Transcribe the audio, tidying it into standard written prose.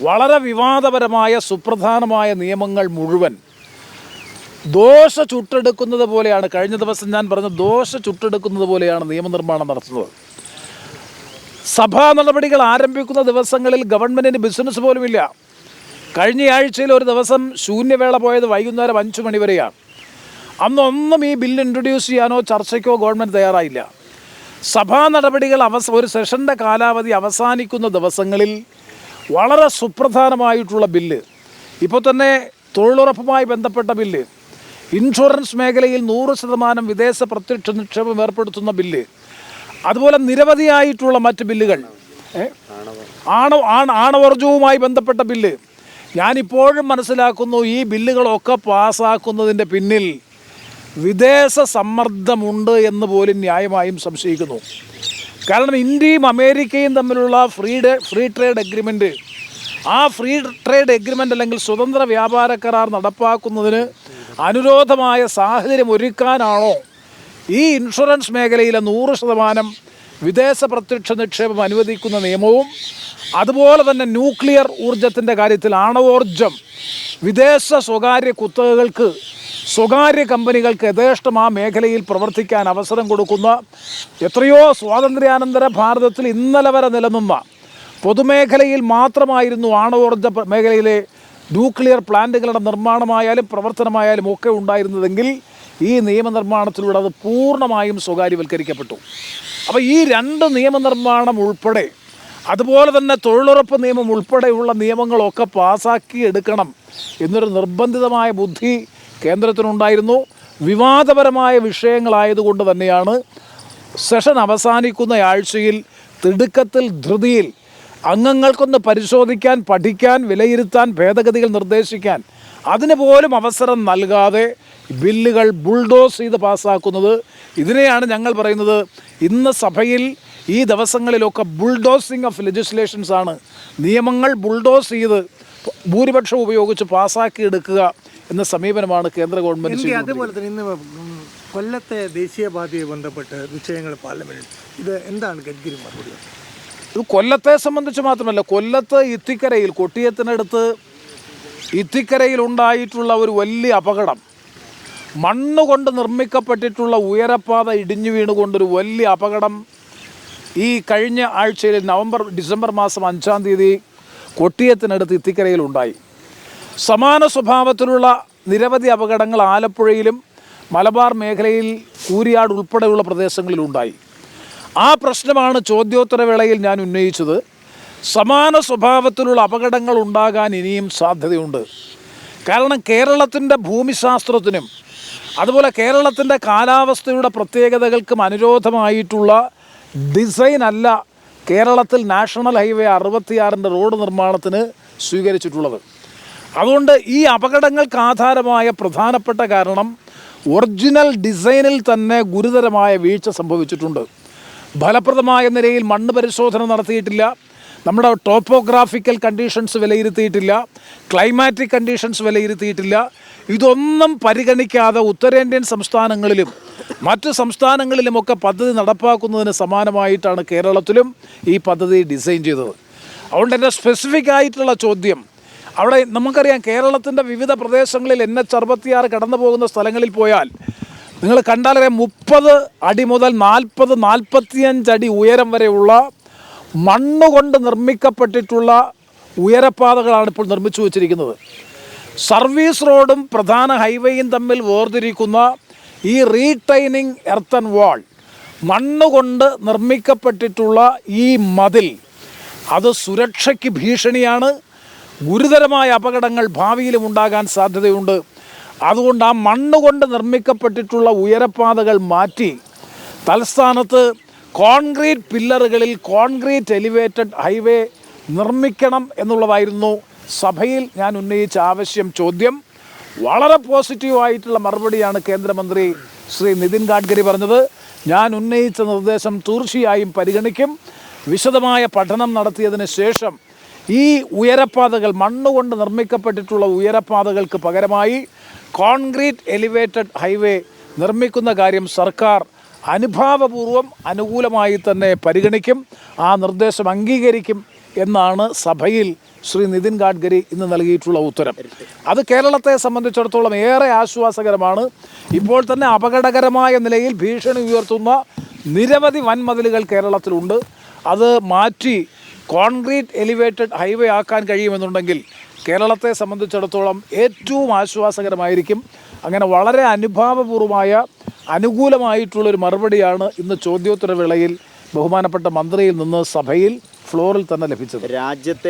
വളരെ വിവാദപരമായ സുപ്രധാനമായ നിയമങ്ങൾ മുഴുവൻ ദോശ ചുട്ടെടുക്കുന്നത് പോലെയാണ്. കഴിഞ്ഞ ദിവസം ഞാൻ പറഞ്ഞ ദോശ ചുട്ടെടുക്കുന്നത് പോലെയാണ് നിയമനിർമ്മാണം നടത്തുന്നത്. സഭാ നടപടികൾ ആരംഭിക്കുന്ന ദിവസങ്ങളിൽ ഗവൺമെൻറ്റിന് ബിസിനസ് പോലുമില്ല. കഴിഞ്ഞ ആഴ്ചയിൽ ഒരു ദിവസം ശൂന്യവേള പോയത് വൈകുന്നേരം 5 മണി വരെയാണ്. അന്നൊന്നും ഈ ബില്ല് ഇൻട്രൊഡ്യൂസ് ചെയ്യാനോ ചർച്ചയ്ക്കോ ഗവൺമെൻറ് തയ്യാറായില്ല. സഭാ നടപടികൾ ഒരു സെഷൻ്റെ കാലാവധി അവസാനിക്കുന്ന ദിവസങ്ങളിൽ വളരെ സുപ്രധാനമായിട്ടുള്ള ബില്ല്, ഇപ്പോൾ തന്നെ തൊഴിലുറപ്പുമായി ബന്ധപ്പെട്ട ബില്ല്, ഇൻഷുറൻസ് മേഖലയിൽ 100% വിദേശ പ്രത്യക്ഷ നിക്ഷേപം ഏർപ്പെടുത്തുന്ന ബില്ല്, അതുപോലെ നിരവധിയായിട്ടുള്ള മറ്റ് ബില്ലുകൾ, ആണവോർജവുമായി ബന്ധപ്പെട്ട ബില്ല്. ഞാനിപ്പോഴും മനസ്സിലാക്കുന്നു ഈ ബില്ലുകളൊക്കെ പാസ്സാക്കുന്നതിൻ്റെ പിന്നിൽ വിദേശ സമ്മർദ്ദമുണ്ട് എന്ന് പോലും ന്യായമായും സംശയിക്കുന്നു. കാരണം ഇന്ത്യയും അമേരിക്കയും തമ്മിലുള്ള ഫ്രീ ട്രേഡ് എഗ്രിമെൻറ്റ്, ആ ഫ്രീ ട്രേഡ് എഗ്രിമെൻ്റ് അല്ലെങ്കിൽ സ്വതന്ത്ര വ്യാപാര കരാർ നടപ്പാക്കുന്നതിന് അനുരോധമായ സാഹചര്യം ഒരുക്കാനാണോ ഈ ഇൻഷുറൻസ് മേഖലയിലെ 100% വിദേശ പ്രത്യക്ഷ നിക്ഷേപം അനുവദിക്കുന്ന നിയമവും, അതുപോലെ തന്നെ ന്യൂക്ലിയർ ഊർജത്തിൻ്റെ കാര്യത്തിൽ ആണവോർജം വിദേശ സ്വകാര്യ കുത്തകകൾക്ക്, സ്വകാര്യ കമ്പനികൾക്ക് യഥേഷ്ടം ആ മേഖലയിൽ പ്രവർത്തിക്കാൻ അവസരം കൊടുക്കുന്ന, എത്രയോ സ്വാതന്ത്ര്യാനന്തര ഭാരതത്തിൽ ഇന്നലെ വരെ നിലനിന്ന പൊതുമേഖലയിൽ മാത്രമായിരുന്നു ആണവോർജ മേഖലയിലെ ന്യൂക്ലിയർ പ്ലാന്റുകളുടെ നിർമ്മാണമായാലും പ്രവർത്തനമായാലും ഒക്കെ ഉണ്ടായിരുന്നതെങ്കിൽ ഈ നിയമനിർമ്മാണത്തിലൂടെ അത് പൂർണ്ണമായും സ്വകാര്യവൽക്കരിക്കപ്പെട്ടു. അപ്പോൾ ഈ 2 നിയമനിർമ്മാണം ഉൾപ്പെടെ, അതുപോലെ തന്നെ തൊഴിലുറപ്പ് നിയമം ഉൾപ്പെടെയുള്ള നിയമങ്ങളൊക്കെ പാസ്സാക്കി എടുക്കണം എന്നൊരു നിർബന്ധിതമായ ബുദ്ധി കേന്ദ്രത്തിനുണ്ടായിരുന്നു. വിവാദപരമായ വിഷയങ്ങളായതുകൊണ്ട് തന്നെയാണ് സെഷൻ അവസാനിക്കുന്ന ആഴ്ചയിൽ തിടുക്കത്തിൽ ധൃതിയിൽ അംഗങ്ങൾക്കൊന്ന് പരിശോധിക്കാൻ, പഠിക്കാൻ, വിലയിരുത്താൻ, ഭേദഗതികൾ നിർദ്ദേശിക്കാൻ അതിന് പോലും അവസരം നൽകാതെ ബില്ലുകൾ ബുൾഡോസ് ചെയ്ത് പാസ്സാക്കുന്നത്. ഇതിനെയാണ് ഞങ്ങൾ പറയുന്നത് ഇന്ന് സഭയിൽ ഈ ദിവസങ്ങളിലൊക്കെ ബുൾഡോസിങ് ഓഫ് ലെജിസ്ലേഷൻസ് ആണ്. നിയമങ്ങൾ ബുൾഡോസ് ചെയ്ത് ഭൂരിപക്ഷം ഉപയോഗിച്ച് പാസ്സാക്കി എടുക്കുക എന്ന സമീപനമാണ് കേന്ദ്ര ഗവൺമെൻറ്. അതുപോലെ തന്നെ ഇന്ന് കൊല്ലത്തെ ദേശീയപാതയെ ബന്ധപ്പെട്ട് വിഷയങ്ങൾ പാർലമെൻറ്റിൽ ഇത് എന്താണ് ഗഡ്കരി മറുപടി? ഇത് കൊല്ലത്തെ സംബന്ധിച്ച് മാത്രമല്ല, കൊല്ലത്ത് ഇത്തിക്കരയിൽ, കൊട്ടിയത്തിനടുത്ത് ഇത്തിക്കരയിൽ ഉണ്ടായിട്ടുള്ള ഒരു വലിയ അപകടം, മണ്ണുകൊണ്ട് നിർമ്മിക്കപ്പെട്ടിട്ടുള്ള ഉയരപ്പാത ഇടിഞ്ഞു വീണുകൊണ്ടൊരു വലിയ അപകടം ഈ കഴിഞ്ഞ ആഴ്ചയിൽ ഡിസംബർ മാസം 5-ാം തീയതി കൊട്ടിയത്തിനടുത്ത് ഇത്തിക്കരയിലുണ്ടായി. സമാന സ്വഭാവത്തിലുള്ള നിരവധി അപകടങ്ങൾ ആലപ്പുഴയിലും മലബാർ മേഖലയിൽ കൂരിയാട് ഉൾപ്പെടെയുള്ള പ്രദേശങ്ങളിലുണ്ടായി. ആ പ്രശ്നമാണ് ചോദ്യോത്തരവേളയിൽ ഞാൻ ഉന്നയിച്ചത്. സമാന സ്വഭാവത്തിലുള്ള അപകടങ്ങൾ ഉണ്ടാകാൻ ഇനിയും സാധ്യതയുണ്ട്. കാരണം കേരളത്തിൻ്റെ ഭൂമിശാസ്ത്രത്തിനും അതുപോലെ കേരളത്തിൻ്റെ കാലാവസ്ഥയുടെ പ്രത്യേകതകൾക്കും അനുരോധമായിട്ടുള്ള ഡിസൈൻ അല്ല കേരളത്തിൽ നാഷണൽ ഹൈവേ 66 റോഡ് നിർമ്മാണത്തിന് സ്വീകരിച്ചിട്ടുള്ളത്. അതുകൊണ്ട് ഈ അപകടങ്ങൾക്ക് ആധാരമായ പ്രധാനപ്പെട്ട കാരണം ഒറിജിനൽ ഡിസൈനിൽ തന്നെ ഗുരുതരമായ വീഴ്ച സംഭവിച്ചിട്ടുണ്ട്. ഫലപ്രദമായ നിലയിൽ മണ്ണ് പരിശോധന നടത്തിയിട്ടില്ല, നമ്മുടെ ടോപ്പോഗ്രാഫിക്കൽ കണ്ടീഷൻസ് വിലയിരുത്തിയിട്ടില്ല, ക്ലൈമാറ്റിക് കണ്ടീഷൻസ് വിലയിരുത്തിയിട്ടില്ല. ഇതൊന്നും പരിഗണിക്കാതെ ഉത്തരേന്ത്യൻ സംസ്ഥാനങ്ങളിലും മറ്റ് സംസ്ഥാനങ്ങളിലുമൊക്കെ പദ്ധതി നടപ്പാക്കുന്നതിന് സമാനമായിട്ടാണ് കേരളത്തിലും ഈ പദ്ധതി ഡിസൈൻ ചെയ്തത്. അതുകൊണ്ട് എൻ്റെ സ്പെസിഫിക് ആയിട്ടുള്ള ചോദ്യം, അവിടെ നമുക്കറിയാം കേരളത്തിൻ്റെ വിവിധ പ്രദേശങ്ങളിൽ NH 66 കടന്നു പോകുന്ന സ്ഥലങ്ങളിൽ പോയാൽ നിങ്ങൾ കണ്ടാലറിയാം 30 അടി മുതൽ 40-45 അടി ഉയരം വരെയുള്ള മണ്ണുകൊണ്ട് നിർമ്മിക്കപ്പെട്ടിട്ടുള്ള ഉയരപ്പാതകളാണ് ഇപ്പോൾ നിർമ്മിച്ചു വച്ചിരിക്കുന്നത്. സർവീസ് റോഡും പ്രധാന ഹൈവേയും തമ്മിൽ വേർതിരിക്കുന്ന ഈ റീടൈനിങ് എർത്തൻ വാൾ, മണ്ണുകൊണ്ട് നിർമ്മിക്കപ്പെട്ടിട്ടുള്ള ഈ മതിൽ, അത് സുരക്ഷയ്ക്ക് ഭീഷണിയാണ്. ഗുരുതരമായ അപകടങ്ങൾ ഭാവിയിലും ഉണ്ടാകാൻ സാധ്യതയുണ്ട്. അതുകൊണ്ട് ആ മണ്ണുകൊണ്ട് നിർമ്മിക്കപ്പെട്ടിട്ടുള്ള ഉയരപ്പാതകൾ മാറ്റി തലസ്ഥാനത്ത് കോൺക്രീറ്റ് പില്ലറുകളിൽ കോൺക്രീറ്റ് എലിവേറ്റഡ് ഹൈവേ നിർമ്മിക്കണം എന്നുള്ളതായിരുന്നു സഭയിൽ ഞാൻ ഉന്നയിച്ച ചോദ്യം. വളരെ പോസിറ്റീവായിട്ടുള്ള മറുപടിയാണ് കേന്ദ്രമന്ത്രി ശ്രീ നിതിൻ ഗഡ്കരി പറഞ്ഞത്. ഞാൻ ഉന്നയിച്ച നിർദ്ദേശം തീർച്ചയായും പരിഗണിക്കും. വിശദമായ പഠനം നടത്തിയതിന് ശേഷം ഈ ഉയരപ്പാതകൾ, മണ്ണുകൊണ്ട് നിർമ്മിക്കപ്പെട്ടിട്ടുള്ള ഉയരപ്പാതകൾക്ക് പകരമായി കോൺക്രീറ്റ് എലിവേറ്റഡ് ഹൈവേ നിർമ്മിക്കുന്ന കാര്യം സർക്കാർ അനുഭാവപൂർവ്വം അനുകൂലമായി തന്നെ പരിഗണിക്കും, ആ നിർദ്ദേശം അംഗീകരിക്കും എന്നാണ് സഭയിൽ ശ്രീ നിതിൻ ഗഡ്കരി ഇന്ന് നൽകിയിട്ടുള്ള ഉത്തരം. അത് കേരളത്തെ സംബന്ധിച്ചിടത്തോളം ഏറെ ആശ്വാസകരമാണ്. ഇപ്പോൾ തന്നെ അപകടകരമായ നിലയിൽ ഭീഷണി ഉയർത്തുന്ന നിരവധി വൻമതിലുകൾ കേരളത്തിലുണ്ട്. അത് മാറ്റി കോൺക്രീറ്റ് എലിവേറ്റഡ് ഹൈവേ ആക്കാൻ കഴിയുമെന്നുണ്ടെങ്കിൽ കേരളത്തെ സംബന്ധിച്ചിടത്തോളം ഏറ്റവും ആശ്വാസകരമായിരിക്കും. അങ്ങനെ വളരെ അനുഭാവപൂർവമായ അനുകൂലമായിട്ടുള്ളൊരു മറുപടിയാണ് ഇന്ന് ചോദ്യോത്തര വേളയിൽ ബഹുമാനപ്പെട്ട മന്ത്രിയിൽ നിന്ന് സഭയിൽ ഫ്ലോറിൽ തന്നെ ലഭിച്ചത്. രാജ്യത്തെ